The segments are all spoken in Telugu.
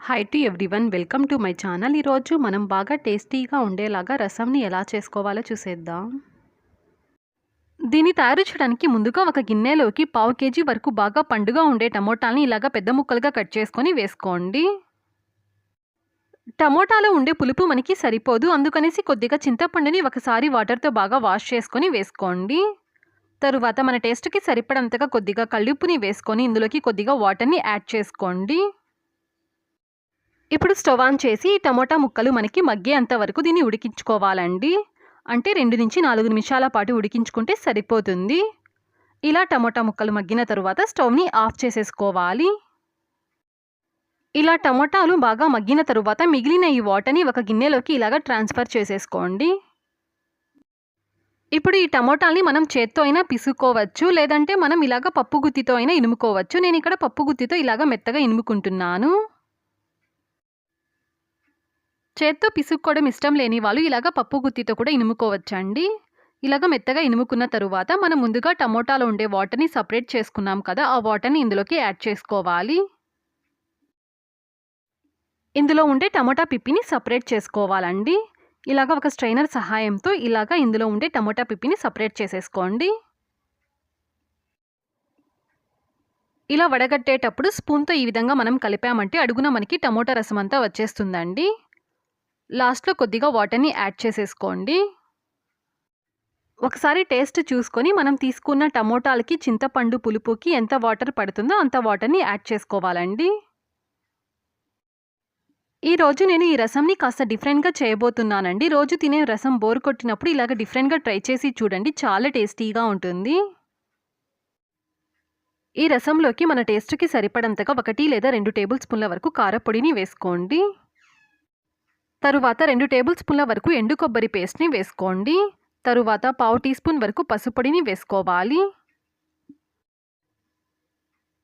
Hi to everyone, welcome to my channel. ఈరోజు మనం బాగా టేస్టీగా ఉండేలాగా రసంని ఎలా చేసుకోవాలో చూసేద్దాం. దీన్ని తయారు చేయడానికి ముందుగా ఒక గిన్నెలోకి 1/2 కేజీ వరకు బాగా పండుగా ఉండే టమోటాలని ఇలాగా పెద్ద ముక్కలుగా కట్ చేసుకొని వేసుకోండి. టమోటాలో ఉండే పులుపు మనకి సరిపోదు, అందుకనేసి కొద్దిగా చింతపండుని ఒకసారి వాటర్తో బాగా వాష్ చేసుకొని వేసుకోండి. తరువాత మన టేస్ట్కి సరిపడంతగా కొద్దిగా కల్లుప్పుని వేసుకొని ఇందులోకి కొద్దిగా వాటర్ని యాడ్ చేసుకోండి. ఇప్పుడు స్టవ్ ఆన్ చేసి టమోటా ముక్కలు మనకి మగ్గేంత వరకు దీన్ని ఉడికించుకోవాలండి. అంటే 2 నుంచి 4 నిమిషాల పాటు ఉడికించుకుంటే సరిపోతుంది. ఇలా టమోటా ముక్కలు మగ్గిన తరువాత స్టవ్ని ఆఫ్ చేసేసుకోవాలి. ఇలా టమోటాలు బాగా మగ్గిన తరువాత మిగిలిన ఈ వాటర్ని ఒక గిన్నెలోకి ఇలాగ ట్రాన్స్ఫర్ చేసేసుకోండి. ఇప్పుడు ఈ టమోటాల్ని మనం చేత్తో అయినా పిసుకోవచ్చు, లేదంటే మనం ఇలాగ పప్పు గుత్తితో అయినా ఇనుముకోవచ్చు. నేను ఇక్కడ పప్పు గుత్తితో ఇలాగ మెత్తగా ఇనుముకుంటున్నాను. చేత్తో పిసుక్కోవడం ఇష్టం లేని వాళ్ళు ఇలాగ పప్పు గుత్తితో కూడా ఇనుముకోవచ్చండి. ఇలాగ మెత్తగా ఇనుముకున్న తరువాత మనం ముందుగా టమోటాలో ఉండే వాటర్ని సపరేట్ చేసుకున్నాం కదా, ఆ వాటర్ని ఇందులోకి యాడ్ చేసుకోవాలి. ఇందులో ఉండే టమోటా పిప్పిని సపరేట్ చేసుకోవాలండి. ఇలాగ ఒక స్ట్రైనర్ సహాయంతో ఇలాగ ఇందులో ఉండే టమోటా పిప్పిని సపరేట్ చేసేసుకోండి. ఇలా వడగట్టేటప్పుడు స్పూన్తో ఈ విధంగా మనం కలిపామంటే అడుగున మనకి టమోటా రసం అంతా వచ్చేస్తుందండి. లాస్ట్లో కొద్దిగా వాటర్ని యాడ్ చేసేసుకోండి. ఒకసారి టేస్ట్ చూసుకొని మనం తీసుకున్న టమోటాలకి చింతపండు పులుపుకి ఎంత వాటర్ పడుతుందో అంత వాటర్ని యాడ్ చేసుకోవాలండి. ఈరోజు నేను ఈ రసంని కాస్త డిఫరెంట్గా చేయబోతున్నానండి. రోజు తినే రసం బోర్ కొట్టినప్పుడు ఇలాగ డిఫరెంట్గా ట్రై చేసి చూడండి, చాలా టేస్టీగా ఉంటుంది. ఈ రసంలోకి మన టేస్ట్కి సరిపడంతగా 1 లేదా 2 టేబుల్ స్పూన్ల వరకు కారపొడిని వేసుకోండి. తరువాత 2 టేబుల్ స్పూన్ల వరకు ఎండు కొబ్బరి పేస్ట్ని వేసుకోండి. తరువాత 1/2 టీ స్పూన్ వరకు పసుపొడిని వేసుకోవాలి.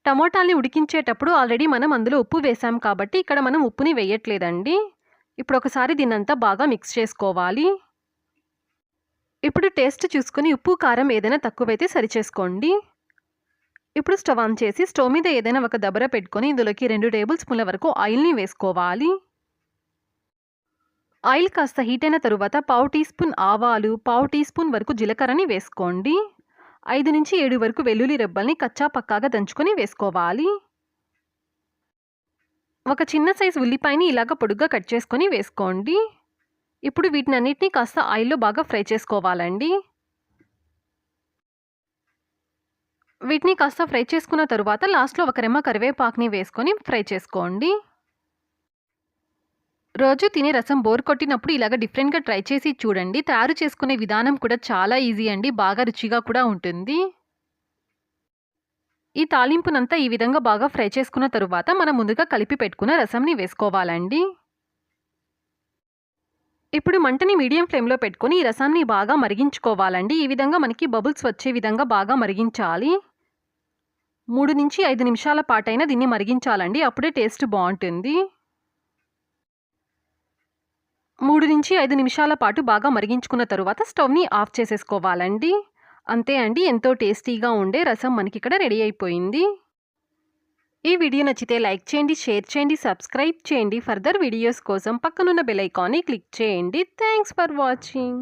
టమోటాల్ని ఉడికించేటప్పుడు ఆల్రెడీ మనం అందులో ఉప్పు వేసాం కాబట్టి ఇక్కడ మనం ఉప్పుని వేయట్లేదండి. ఇప్పుడు ఒకసారి దీన్నంతా బాగా మిక్స్ చేసుకోవాలి. ఇప్పుడు టేస్ట్ చూసుకొని ఉప్పు కారం ఏదైనా తక్కువైతే సరిచేసుకోండి. ఇప్పుడు స్టవ్ ఆన్ చేసి స్టవ్ మీద ఏదైనా ఒక దబర పెట్టుకొని ఇందులోకి 2 టేబుల్ స్పూన్ల వరకు ఆయిల్ని వేసుకోవాలి. ఆయిల్ కాస్త హీట్ అయిన తరువాత 1/2 టీ స్పూన్ ఆవాలు, 1/2 టీ స్పూన్ వరకు జీలకర్రని వేసుకోండి. 5 నుంచి 7 వరకు వెల్లుల్లి రెబ్బల్ని కచ్చా పక్కాగా దంచుకొని వేసుకోవాలి. ఒక చిన్న సైజు ఉల్లిపాయని ఇలాగ పొడుగ్గా కట్ చేసుకొని వేసుకోండి. ఇప్పుడు వీటినన్నిటినీ కాస్త ఆయిల్లో బాగా ఫ్రై చేసుకోవాలండి. వీటిని కాస్త ఫ్రై చేసుకున్న తరువాత లాస్ట్లో ఒక రెమ్మ కరివేపాకుని వేసుకొని ఫ్రై చేసుకోండి. రోజు తినే రసం బోర్ కొట్టినప్పుడు ఇలాగ డిఫరెంట్గా ట్రై చేసి చూడండి. తయారు చేసుకునే విధానం కూడా చాలా ఈజీ అండి, బాగా రుచిగా కూడా ఉంటుంది. ఈ తాలింపునంతా ఈ విధంగా బాగా ఫ్రై చేసుకున్న తరువాత మనం ముందుగా కలిపి పెట్టుకున్న రసంని వేసుకోవాలండి. ఇప్పుడు మంటని మీడియం ఫ్లేమ్లో పెట్టుకొని ఈ రసాన్ని బాగా మరిగించుకోవాలండి. ఈ విధంగా మనకి బబుల్స్ వచ్చే విధంగా బాగా మరిగించాలి. 3 నుంచి 5 నిమిషాల పాటైనా దీన్ని మరిగించాలండి, అప్పుడే టేస్ట్ బాగుంటుంది. 3 నుంచి 5 నిమిషాల పాటు బాగా మరిగించుకున్న తరువాత స్టవ్ని ఆఫ్ చేసేసుకోవాలండి. అంతే అండి, ఎంతో టేస్టీగా ఉండే రసం మనకి ఇక్కడ రెడీ అయిపోయింది. ఈ వీడియో నచ్చితే లైక్ చేయండి, షేర్ చేయండి, సబ్స్క్రైబ్ చేయండి. ఫర్దర్ వీడియోస్ కోసం పక్కనున్న బెల్ ఐకాన్ని క్లిక్ చేయండి. Thanks for watching.